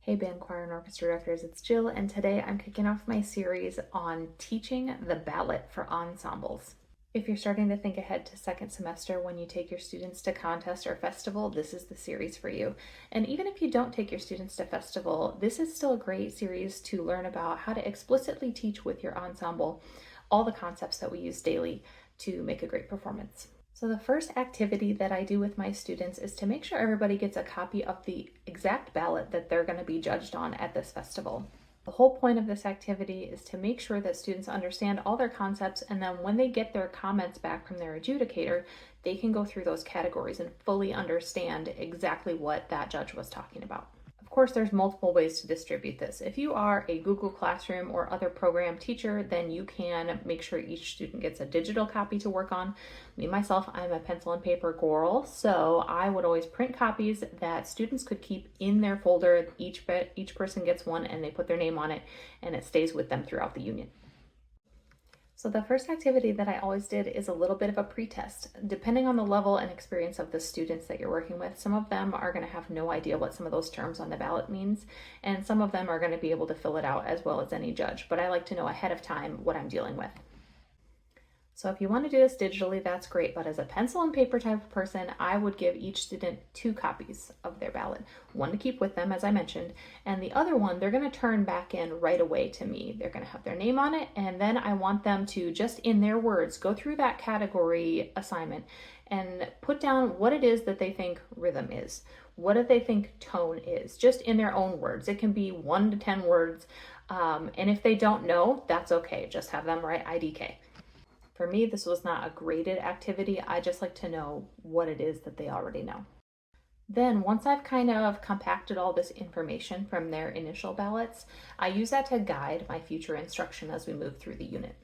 Hey band, choir, and orchestra directors, it's Jill, and today I'm kicking off my series on teaching the ballot for ensembles. If you're starting to think ahead to second semester when you take your students to contest or festival, this is the series for you. And even if you don't take your students to festival, this is still a great series to learn about how to explicitly teach with your ensemble all the concepts that we use daily to make a great performance. So the first activity that I do with my students is to make sure everybody gets a copy of the exact ballot that they're going to be judged on at this festival. The whole point of this activity is to make sure that students understand all their concepts, and then when they get their comments back from their adjudicator, they can go through those categories and fully understand exactly what that judge was talking about. Of course, there's multiple ways to distribute this. If you are a Google Classroom or other program teacher, then you can make sure each student gets a digital copy to work on. Me, myself, I'm a pencil and paper girl, so I would always print copies that students could keep in their folder. Each person gets one and they put their name on it, and it stays with them throughout the union. So the first activity that I always did is a little bit of a pretest. Depending on the level and experience of the students that you're working with, some of them are going to have no idea what some of those terms on the ballot means, and some of them are going to be able to fill it out as well as any judge, but I like to know ahead of time what I'm dealing with. So if you want to do this digitally, that's great, but as a pencil and paper type of person, I would give each student 2 copies of their ballot. One to keep with them, as I mentioned, and the other one they're going to turn back in right away to me. They're going to have their name on it, and then I want them to, just in their words, go through that category assignment and put down what it is that they think rhythm is. What do they think tone is? Just in their own words. It can be 1 to 10 words, and if they don't know, that's okay. Just have them write IDK. For me, this was not a graded activity. I just like to know what it is that they already know. Then once I've kind of compacted all this information from their initial ballots, I use that to guide my future instruction as we move through the unit.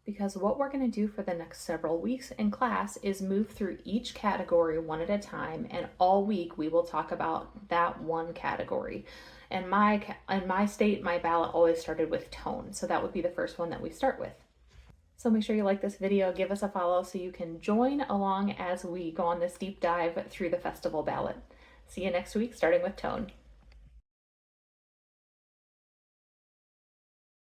Because what we're going to do for the next several weeks in class is move through each category one at a time, and all week we will talk about that one category. In my state, my ballot always started with tone, so that would be the first one that we start with. So make sure you like this video, give us a follow so you can join along as we go on this deep dive through the festival ballot. See you next week, starting with tone.